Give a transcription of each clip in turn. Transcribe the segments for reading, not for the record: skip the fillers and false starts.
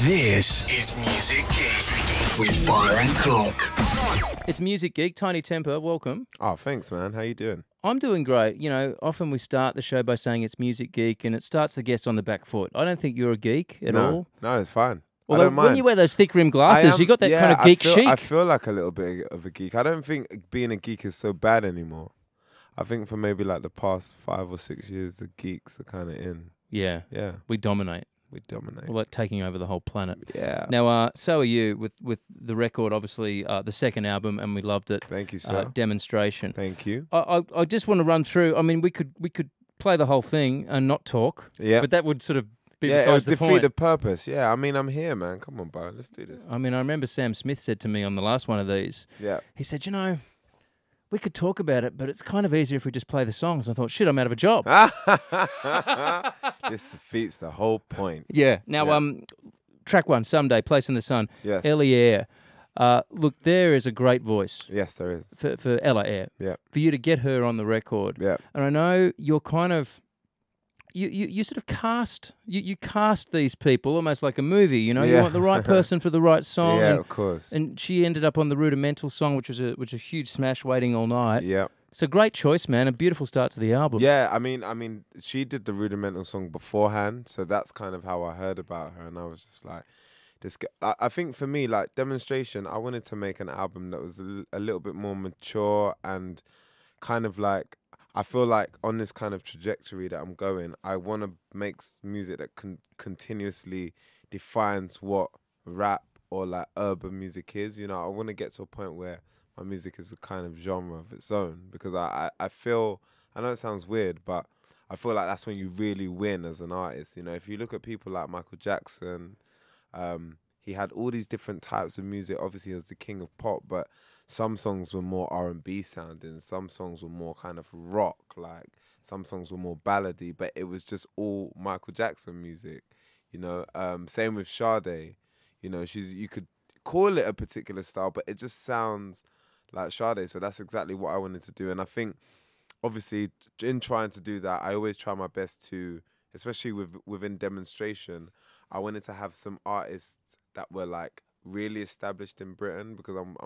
This is Music Geek with Byron Cooke. It's Music Geek. Tinie Tempah, welcome. Oh, thanks, man. How you doing? I'm doing great. You know, often we start the show by saying it's Music Geek, and it starts the guest on the back foot. I don't think you're a geek at all. No, it's fine. Although I don't mind. when you wear those thick rimmed glasses, you got that kind of geek chic. I feel like a little bit of a geek. I don't think being a geek is so bad anymore. I think for maybe like the past 5 or 6 years, the geeks are kind of in. Yeah. Yeah. We dominate. We dominate. We're like taking over the whole planet. Yeah. Now, so are you with the record, obviously, the second album, and we loved it. Thank you, sir. Demonstration. Thank you. I just want to run through. I mean, we could play the whole thing and not talk. Yeah. But that would sort of be it would besides the defeat point. the purpose. Yeah. I mean, I'm here, man. Come on, Byron. Let's do this. I mean, I remember Sam Smith said to me on the last one of these. Yeah. He said, you know, we could talk about it, but it's kind of easier if we just play the songs. I thought, shit, I'm out of a job. This defeats the whole point. Yeah. Now, track one, Someday, Place in the Sun. Yes. Ellie Air. Look, there is a great voice. Yes, there is. For Ella Air. Yeah. For you to get her on the record. Yeah. And I know you're kind of... You sort of cast these people almost like a movie, you know. Yeah. You want the right person for the right song. Yeah, and, of course. And she ended up on the Rudimental song, which was a huge smash, Waiting All Night. Yeah. It's a great choice, man. A beautiful start to the album. Yeah, I mean, she did the Rudimental song beforehand, so that's kind of how I heard about her, and I was just like, I think for me, like Demonstration, I wanted to make an album that was a little bit more mature and kind of like, I feel like on this kind of trajectory that I'm going, I want to make music that continuously defines what rap or like urban music is. You know, I want to get to a point where my music is a kind of genre of its own, because I feel, I know it sounds weird, but I feel like that's when you really win as an artist. You know, if you look at people like Michael Jackson, he had all these different types of music. Obviously, he was the king of pop, but some songs were more R&B sounding. Some songs were more kind of rock, like some songs were more ballady, but it was just all Michael Jackson music, you know. Same with Sade, you know, you could call it a particular style, but it just sounds like Sade. So that's exactly what I wanted to do. And I think, obviously, in trying to do that, I always try my best to, especially within Demonstration, I wanted to have some artists that were like really established in Britain, because I'm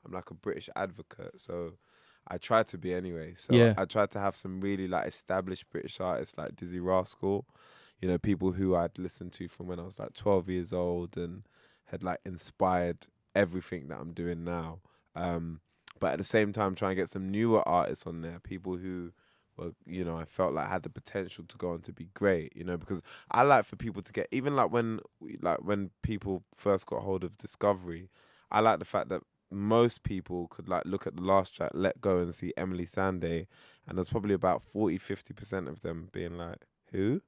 like a British advocate, so I try to be anyway. So yeah. I tried to have some really like established British artists like Dizzy Rascal, you know, people who I'd listened to from when I was like 12 years old and had like inspired everything that I'm doing now. But at the same time, try and get some newer artists on there, people who were, you know, I felt like had the potential to go on to be great, you know, because I like for people to get, even like when people first got hold of Discovery, I like the fact that most people could like look at the last track, Let Go, and see Emily Sandé, and there's probably about 40-50% of them being like, who?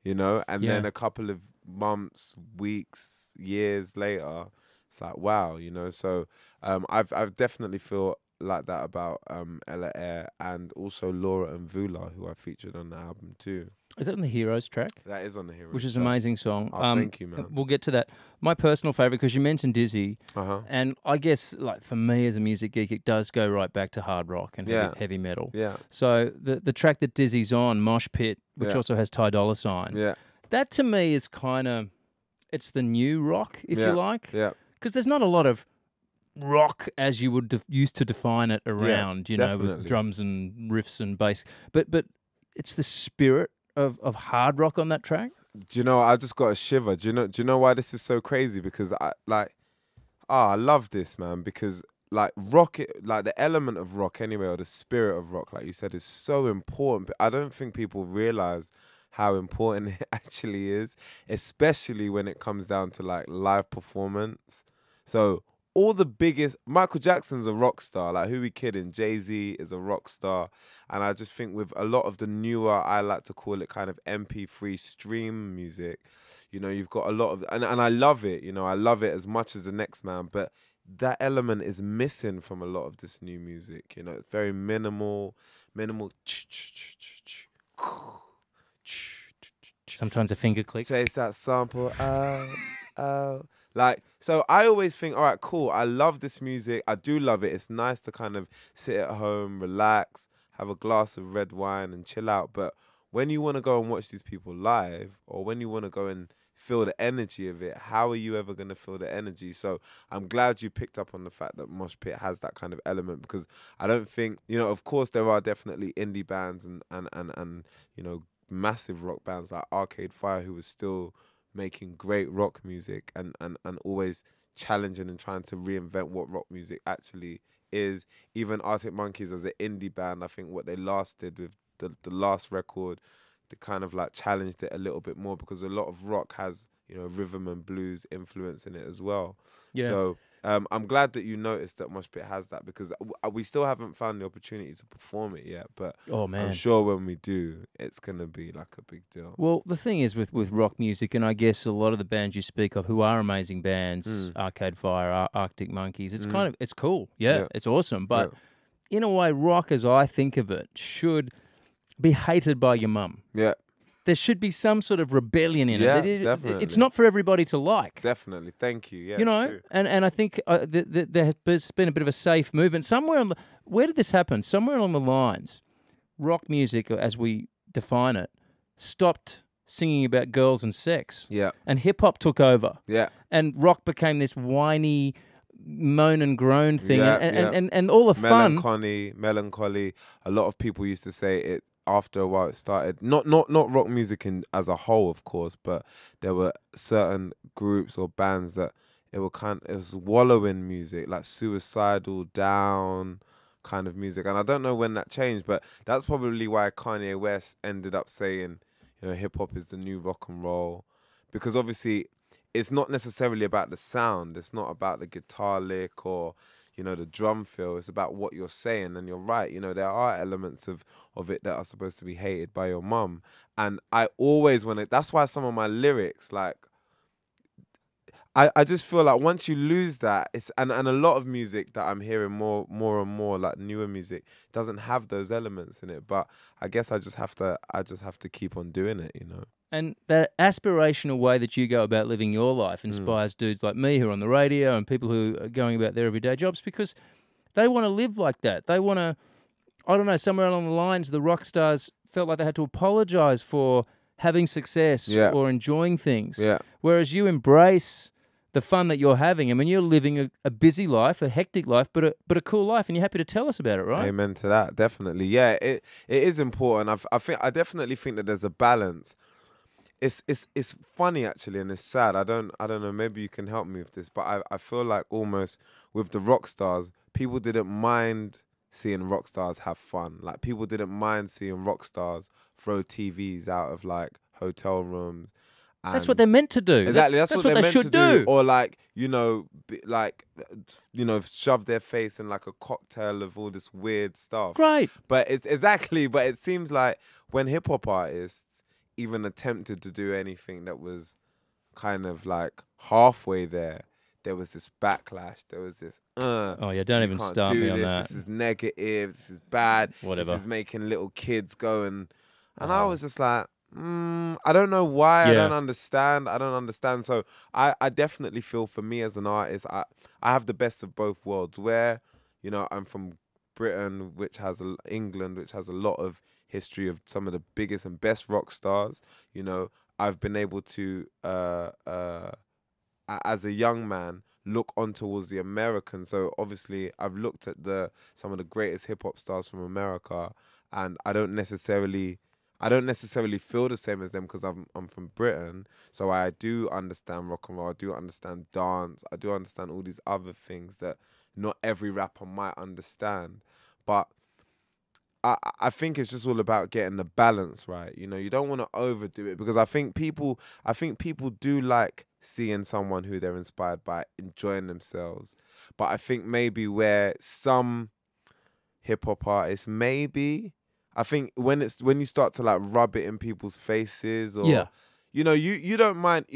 You know, and then a couple of months, weeks, years later, it's like, wow, you know. So I've definitely feel like that about Ella Air, and also Laura and Vula, who I featured on the album too. Is that on the Heroes track? That is on the Heroes, which is an amazing song. Oh, thank you, man. We'll get to that. My personal favourite, because you mentioned Dizzy, and I guess like for me as a music geek, it does go right back to hard rock and heavy metal. Yeah. So the track that Dizzy's on, Mosh Pit, which also has Ty Dolla $ign, that to me is kind of, it's the new rock, if you like. Yeah. Because there's not a lot of rock as you would used to define it around, you know, with drums and riffs and bass. But it's the spirit of hard rock on that track. Do you know, I just got a shiver. Do you know why this is so crazy? Because I love this, man, because like rock, like the element of rock anyway, or the spirit of rock, like you said, is so important. But I don't think people realize how important it actually is, especially when it comes down to like live performance. So all the biggest, Michael Jackson's a rock star, like who we kidding? Jay-Z is a rock star. And I just think with a lot of the newer, I like to call it kind of MP3 stream music, you know, you've got a lot of, and I love it, you know, I love it as much as the next man, but that element is missing from a lot of this new music, you know, it's very minimal. Sometimes a finger click. Taste that sample, like, so I always think, all right, cool, I love this music, I do love it, it's nice to kind of sit at home, relax, have a glass of red wine and chill out, but when you want to go and watch these people live, or when you want to go and feel the energy of it, how are you ever going to feel the energy? So I'm glad you picked up on the fact that Mosh Pit has that kind of element, because I don't think, you know, of course there are definitely indie bands and you know, massive rock bands like Arcade Fire, who was still making great rock music and always challenging and trying to reinvent what rock music actually is. Even Arctic Monkeys as an indie band, I think what they last did with the last record, they kind of like challenged it a little bit more, because a lot of rock has, you know, rhythm and blues influence in it as well. Yeah. So I'm glad that you noticed that Mosh Pit has that, because we still haven't found the opportunity to perform it yet. But I'm sure when we do, it's going to be like a big deal. Well, the thing is with rock music, and I guess a lot of the bands you speak of who are amazing bands, Arcade Fire, Arctic Monkeys, it's kind of, it's cool. Yeah, it's awesome. But in a way, rock, as I think of it, should be hated by your mum. Yeah. There should be some sort of rebellion in it. Definitely. It's not for everybody to like. Definitely. Thank you. Yeah, you know, true. And I think there has been a bit of a safe movement. Somewhere on where did this happen? Somewhere along the lines, rock music, as we define it, stopped singing about girls and sex. Yeah. And hip-hop took over. Yeah. And rock became this whiny moan and groan thing. And all the melancholy. A lot of people used to say it. After a while, it started not rock music as a whole, of course, but there were certain groups or bands that it was wallowing music, like suicidal, down kind of music. And I don't know when that changed, but that's probably why Kanye West ended up saying, you know, hip hop is the new rock and roll, because obviously it's not necessarily about the sound, it's not about the guitar lick or, you know, the drum feel. It's about what you're saying. And you're right, you know, there are elements of it that are supposed to be hated by your mum. And I always that's why some of my lyrics, like, I just feel like once you lose that, and a lot of music that I'm hearing more and more, like newer music, doesn't have those elements in it. But I guess I just have to keep on doing it, you know. And that aspirational way that you go about living your life inspires dudes like me who are on the radio and people who are going about their everyday jobs, because they want to live like that. They want to, I don't know, somewhere along the lines, the rock stars felt like they had to apologize for having success or enjoying things. Yeah. Whereas you embrace the fun that you're having. I mean, you're living a busy life, a hectic life, but a cool life, and you're happy to tell us about it, right? Amen to that, definitely. Yeah, it is important. I definitely think that there's a balance. It's funny actually, and it's sad. I don't know. Maybe you can help me with this, but I feel like almost with the rock stars, people didn't mind seeing rock stars have fun. Like, people didn't mind seeing rock stars throw TVs out of like hotel rooms. That's what they're meant to do. Exactly. That's what they're meant to do. Or like, you know, shove their face in like a cocktail of all this weird stuff. Great. But it seems like when hip hop artists even attempted to do anything that was kind of like halfway there was this backlash. There was this, oh yeah, don't even start me on that. This is negative. This is bad. Whatever. This is making little kids go and I was just like, I don't know why. Yeah. I don't understand. So I definitely feel, for me as an artist, I have the best of both worlds, where, you know, I'm from Britain, England, which has a lot of history of some of the biggest and best rock stars. You know, I've been able to, as a young man, look on towards the American. So obviously I've looked at some of the greatest hip hop stars from America, and I don't necessarily feel the same as them because I'm from Britain. So I do understand rock and roll. I do understand dance. I do understand all these other things that not every rapper might understand. But I think it's just all about getting the balance right. You know, you don't want to overdo it, because I think people do like seeing someone who they're inspired by enjoying themselves. But I think maybe where some hip hop artists, I think when you start to like rub it in people's faces, or you know, you don't mind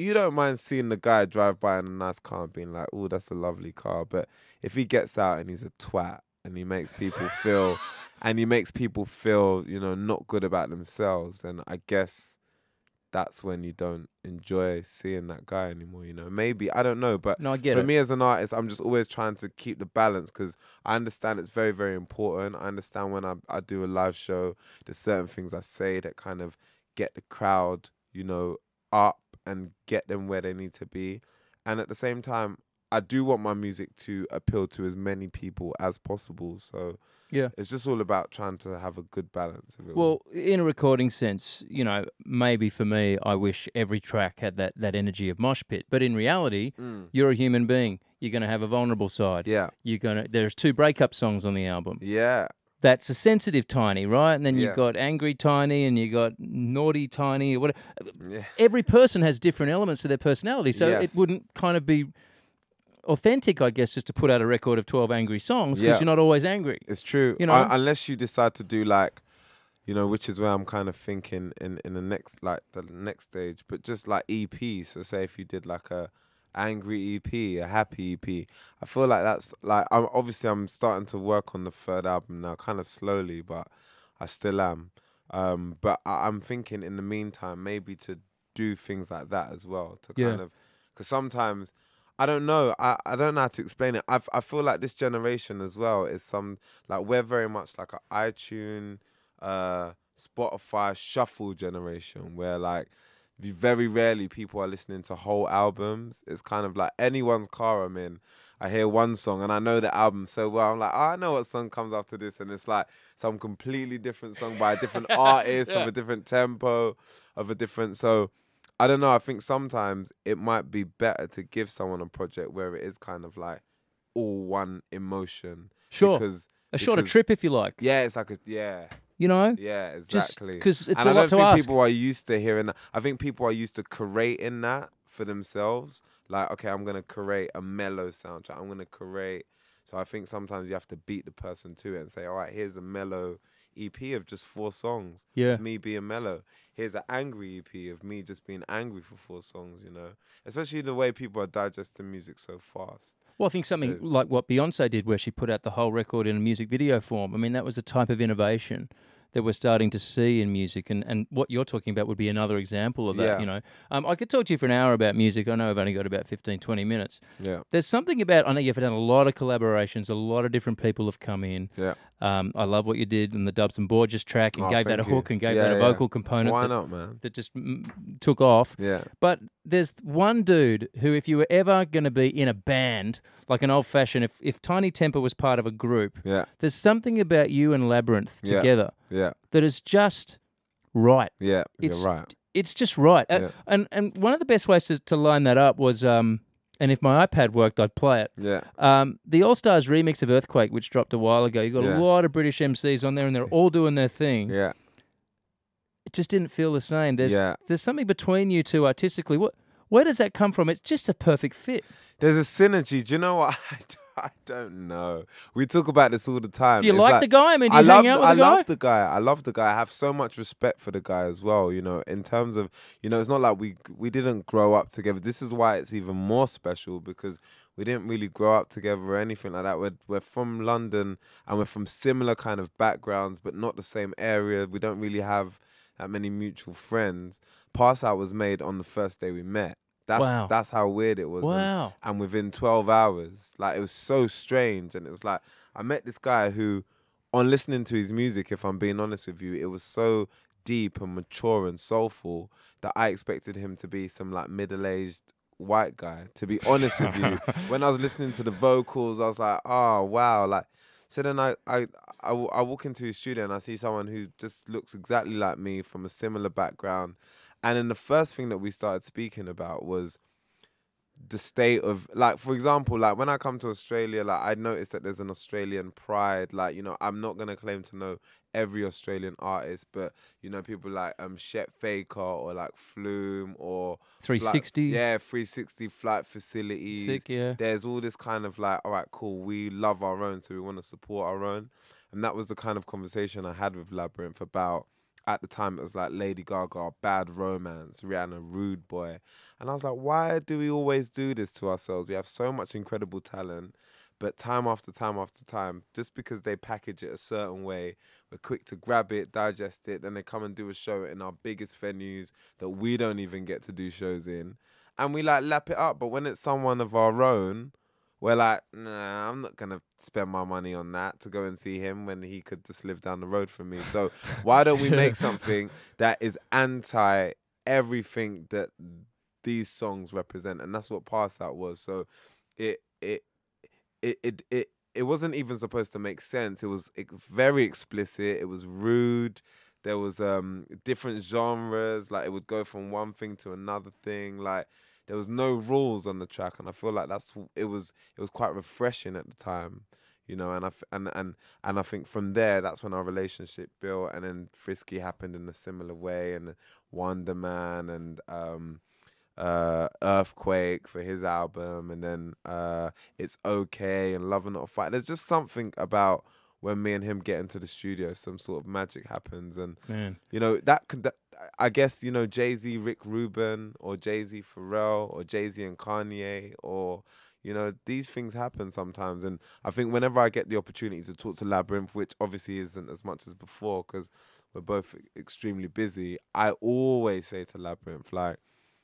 seeing the guy drive by in a nice car and being like, oh, that's a lovely car. But if he gets out and he's a twat and he makes people feel you know, not good about themselves, then I guess that's when you don't enjoy seeing that guy anymore, you know. Maybe, I don't know, but No, I get for it. me as an artist, I'm just always trying to keep the balance, because I understand it's very, very important. I understand when I do a live show, there's certain things I say that kind of get the crowd, you know, up and get them where they need to be. And at the same time, I do want my music to appeal to as many people as possible. So Yeah. it's just all about trying to have a good balance of it all. Well, in a recording sense, you know, maybe for me, I wish every track had that energy of mosh pit. But in reality, you're a human being. You're going to have a vulnerable side. Yeah. There's 2 breakup songs on the album. Yeah. That's a sensitive Tinie, right? And then Yeah. you've got angry Tinie and you got naughty Tinie or whatever. Yeah. Every person has different elements to their personality, so it Yes. wouldn't kind of be authentic, I guess, just to put out a record of 12 angry songs, because Yeah. you're not always angry. It's true. You know? Unless you decide to do like, you know, which is where I'm kind of thinking in the next stage, but just like EPs. So say if you did like a angry EP, a happy EP, I feel like that's like, I'm starting to work on the 3rd album now, kind of slowly, but I still am. But I'm thinking in the meantime maybe to do things like that as well, to kind of, because sometimes I don't know. I don't know how to explain it. I feel like this generation as well is we're very much like an iTunes, Spotify shuffle generation, where like very rarely people are listening to whole albums. It's kind of like anyone's car I'm in, I hear one song and I know the album so well. I'm like, oh, I know what song comes after this, and it's like some completely different song by a different artist, of a different tempo, of a different. So I don't know. I think sometimes it might be better to give someone a project where it is kind of like all one emotion. Sure. Because A shorter trip, if you like. Yeah, it's like You know? yeah, exactly. Because it's and a lot to I don't ask. think people are used to hearing that. I think people are used to creating that for themselves. Like, okay, I'm going to create a mellow soundtrack. I'm going to create. So I think sometimes you have to beat the person to it and say, all right, here's a mellow EP of just 4 songs. Yeah. Me being mellow. Here's an angry EP of me just being angry for 4 songs, you know. Especially the way people are digesting music so fast. Well, I think something like what Beyonce did, where she put out the whole record in a music video form. I mean, that was a type of innovation that we're starting to see in music, and what you're talking about would be another example of that, Yeah. you know. I could talk to you for an hour about music. I know I've only got about 15, 20 minutes. Yeah. There's something about, I know you've done a lot of collaborations, a lot of different people have come in. Yeah. I love what you did in the Dubs and Borges track, and Oh, gave that a thank you. hook and gave Yeah, that a yeah. vocal component. Why that, not, man? that just took off. Yeah. But there's one dude who, if you were ever going to be in a band, like an old-fashioned, if Tinie Tempah was part of a group, Yeah. there's something about you and Labrinth Yeah. together Yeah. that is just right. Yeah. It's, You're right. It's just right. Yeah. And one of the best ways to line that up was, and if my iPad worked, I'd play it. Yeah. The All Stars remix of Earthquake, which dropped a while ago, you got Yeah. a lot of British MCs on there, and they're all doing their thing. Yeah. It just didn't feel the same. Yeah. There's something between you two artistically. Where does that come from? It's just a perfect fit. There's a synergy. Do you know what? I don't know. We talk about this all the time. Do you It's like the guy? I mean, do you hang out with the guy? I love the guy. I love the guy. I have so much respect for the guy as well, you know, in terms of, you know, it's not like we didn't grow up together. This is why it's even more special, because we didn't really grow up together or anything like that. We're from London and we're from similar kind of backgrounds, but not the same area. We don't really have that many mutual friends. Pass Out was made on the first day we met. That's how weird it was. Wow. And within 12 hours, like, it was so strange. And it was like, I met this guy who, on listening to his music, if I'm being honest with you, it was so deep and mature and soulful that I expected him to be some like middle-aged white guy, to be honest with you. When I was listening to the vocals, I was like, oh, wow. Like, so then I walk into his studio and I see someone who just looks exactly like me, from a similar background. And then the first thing that we started speaking about was the state of, like, for example, like when I come to Australia, like I noticed that there's an Australian pride. Like, you know, I'm not going to claim to know every Australian artist, but, you know, people like Chet Faker or like Flume or 360. 360 Flight Facilities. Sick, yeah. There's all this kind of like, all right, cool, we love our own, so we want to support our own. And that was the kind of conversation I had with Labrinth about. At the time, it was like Lady Gaga, Bad Romance, Rihanna, Rude Boy. And I was like, why do we always do this to ourselves? We have so much incredible talent, But time after time after time, just because they package it a certain way, we're quick to grab it, digest it, then they come and do a show in our biggest venues that we don't even get to do shows in. And we like lap it up. But when it's someone of our own, we're like, nah, I'm not going to spend my money on that to go and see him when he could just live down the road from me. So why don't we make something that is anti everything that these songs represent? And that's what Pass Out was. So it wasn't even supposed to make sense. It was very explicit. It was rude. There was different genres. Like, it would go from one thing to another thing. Like, there was no rules on the track, and I feel like it was quite refreshing at the time, you know. And I think from there, that's when our relationship built, and then Frisky happened in a similar way, and Wonder Man and Earthquake for his album, and then It's Okay and Love and Not a Fight. There's just something about when me and him get into the studio, some sort of magic happens, and you know that I guess, you know, Jay-Z, Rick Rubin, or Jay-Z, Pharrell, or Jay-Z and Kanye, or, you know, these things happen sometimes. And I think whenever I get the opportunity to talk to Labrinth, which obviously isn't as much as before because we're both extremely busy, I always say to Labrinth, like,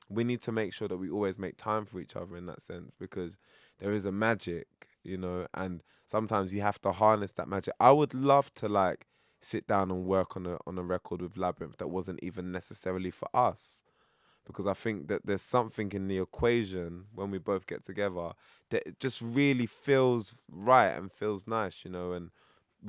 we need to make sure that we always make time for each other in that sense, because there is a magic, you know, and sometimes you have to harness that magic. I would love to, like, sit down and work on a record with Labrinth that wasn't even necessarily for us, because I think that there's something in the equation when we both get together that it just really feels right and feels nice, you know, and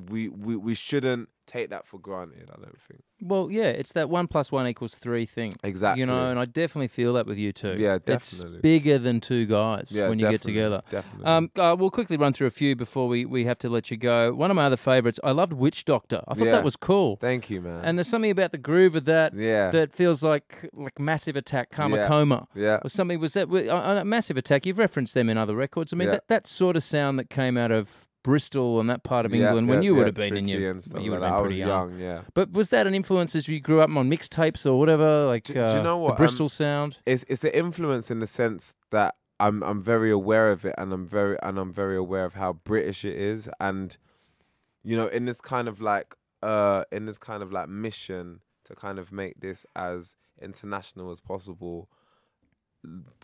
we shouldn't take that for granted, I don't think. Well, yeah, it's that 1 + 1 = 3 thing. Exactly. You know, and I definitely feel that with you too. Yeah, definitely. It's bigger than two guys when you get together. Definitely. We'll quickly run through a few before we have to let you go. One of my other favourites, I loved Witch Doctor. I thought that was cool. Thank you, man. And there's something about the groove of that that feels like Massive Attack, Karma Coma. Yeah. Or something. Was that Massive Attack? You've referenced them in other records. I mean, that sort of sound that came out of Bristol and that part of England when you would have been in your, you would have been pretty young. Yeah. But was that an influence as you grew up on mixtapes or whatever? Like, do you know what? The Bristol sound? It's an influence in the sense that I'm very aware of it, and I'm very aware of how British it is, and you know, in this kind of like mission to kind of make this as international as possible.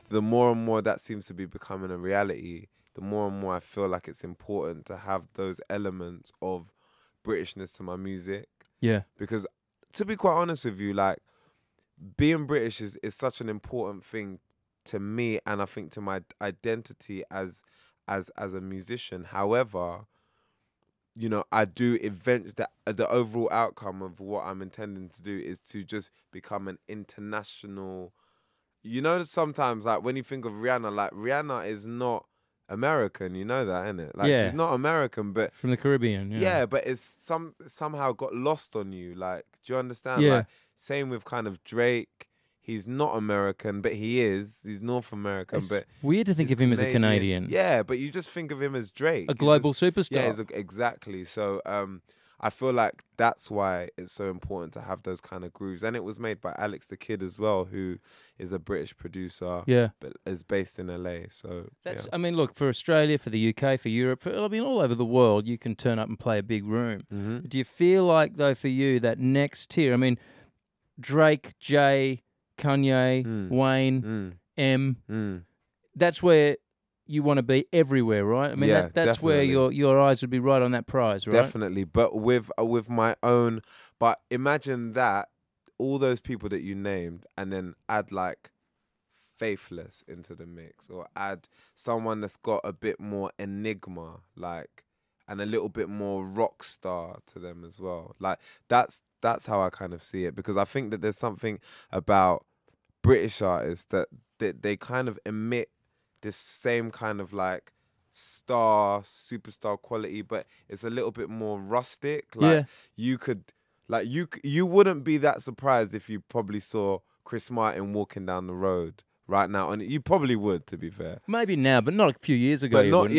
The more and more that seems to be becoming a reality, the more and more I feel like it's important to have those elements of Britishness to my music. Yeah. Because to be quite honest with you, like, being British is such an important thing to me, and I think to my identity as a musician. However, you know, I do eventually, the overall outcome of what I'm intending to do is to just become an international. You know, sometimes, like, when you think of Rihanna, like, Rihanna is not American, you know that, innit? Like, she's not American, but from the Caribbean. Yeah, but it's somehow got lost on you. Like, do you understand? Yeah. Like, same with kind of Drake. He's not American, but he is. He's North American, It's but weird to think of him as a Canadian. Yeah, but you just think of him as Drake, a global superstar. Yeah, exactly. So, I feel like that's why it's so important to have those kind of grooves. And it was made by Alex the Kid as well, who is a British producer, but is based in LA. So that's, I mean, look, for Australia, for the UK, for Europe, I mean, all over the world, you can turn up and play a big room. Mm-hmm. Do you feel like, though, for you, that next tier, I mean, Drake, Jay, Kanye, Wayne, that's where you want to be everywhere, right? I mean, that's where your eyes would be right on that prize, right? Definitely, but with my own. But imagine that, all those people that you named, and then add like Faithless into the mix, or add someone that's got a bit more enigma, like, and a little bit more rock star to them as well. Like, that's how I kind of see it, because I think that there's something about British artists that they kind of emit this same kind of like superstar quality, but it's a little bit more rustic. Like, you could, like, you wouldn't be that surprised if you probably saw Chris Martin walking down the road right now, and you probably would, to be fair. Maybe now, but not a few years ago. But not,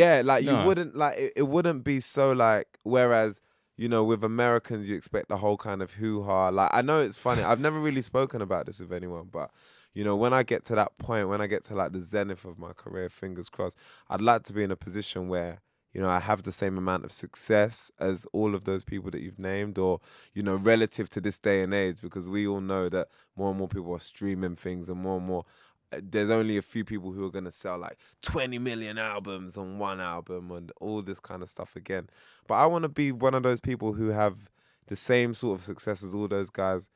you wouldn't, like, it wouldn't be so, like, whereas, you know, with Americans, you expect the whole kind of hoo-ha. Like, I know it's funny, I've never really spoken about this with anyone, but you know, when I get to that point, when I get to like the zenith of my career, fingers crossed, I'd like to be in a position where you know, I have the same amount of success as all of those people that you've named, or, you know, relative to this day and age, because we all know that more and more people are streaming things, and more, there's only a few people who are going to sell like 20 million albums on one album and all this kind of stuff again. But I want to be one of those people who have the same sort of success as all those guys,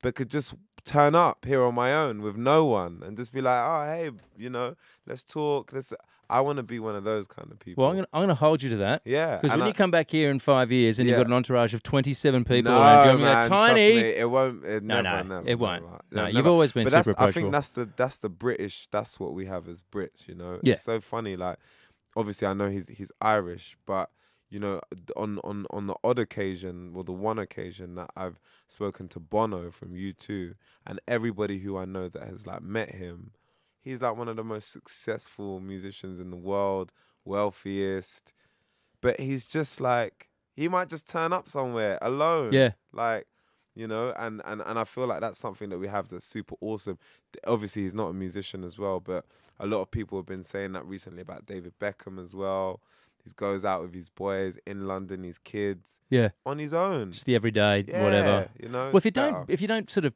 but could just turn up here on my own with no one and just be like, oh, hey, you know, let's talk. I want to be one of those kind of people. Well, I'm gonna hold you to that. Yeah. Because when you come back here in 5 years and you've got an entourage of 27 people no, around you, I'm man, like, Tiny. trust me, it won't. It No, never, it won't. No, never. you've always been But super approachable. I think that's the British. That's what we have as Brits. You know. Yeah. It's so funny. Like, obviously, I know he's Irish, but you know, on the odd occasion, or the one occasion that I've spoken to Bono from U2, and everybody who I know that has like met him, he's like one of the most successful musicians in the world, wealthiest, but he's just like, he might just turn up somewhere alone. Yeah. Like, you know, and I feel like that's something that we have that's super awesome. Obviously, he's not a musician as well, but a lot of people have been saying that recently about David Beckham as well. He goes out with his boys in London, his kids, on his own, just the everyday whatever. You know. Well, if you don't sort of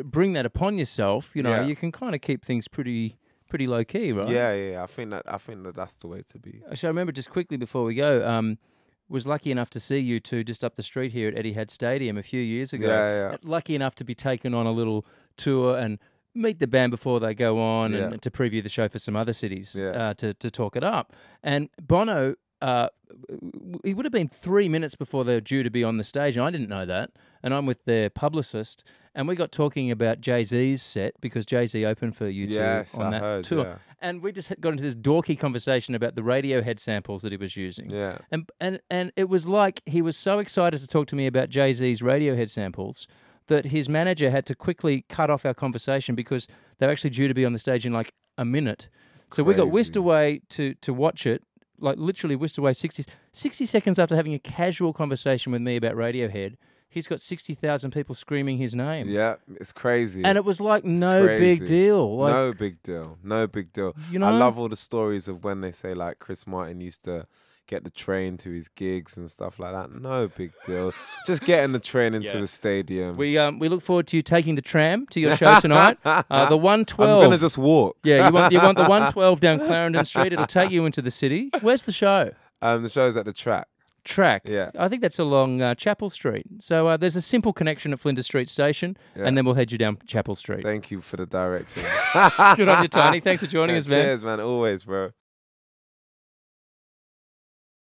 bring that upon yourself, you know, you can kind of keep things pretty low key, right? Yeah. I think that that's the way to be. So I remember, just quickly before we go, was lucky enough to see you two just up the street here at Etihad Stadium a few years ago. Yeah. Lucky enough to be taken on a little tour and meet the band before they go on, and to preview the show for some other cities, to talk it up. And Bono, he would have been 3 minutes before they were due to be on the stage, and I didn't know that. And I'm with their publicist, and we got talking about Jay-Z's set, because Jay-Z opened for U2 on that tour. Yeah. And we just got into this dorky conversation about the Radiohead samples that he was using. Yeah. And it was like he was so excited to talk to me about Jay-Z's Radiohead samples that his manager had to quickly cut off our conversation, because they're actually due to be on the stage in like a minute. So we got whisked away to watch it, like literally whisked away 60 seconds after having a casual conversation with me about Radiohead. He's got 60,000 people screaming his name. Yeah, it's crazy. And it was like no big deal. Like, no big deal. No big deal. You know? I love all the stories of when they say like Chris Martin used to get the train to his gigs and stuff like that. No big deal. Just getting the train into the stadium. We look forward to you taking the tram to your show tonight. The 112. I'm gonna just walk. Yeah, you want the 112 down Clarendon Street. It'll take you into the city. Where's the show? The show's at the Track. Yeah. I think that's along Chapel Street. So there's a simple connection at Flinders Street Station, and then we'll head you down Chapel Street. Thank you for the direction. Good on you, Tiny. Thanks for joining us, man. Cheers, man. Always, bro.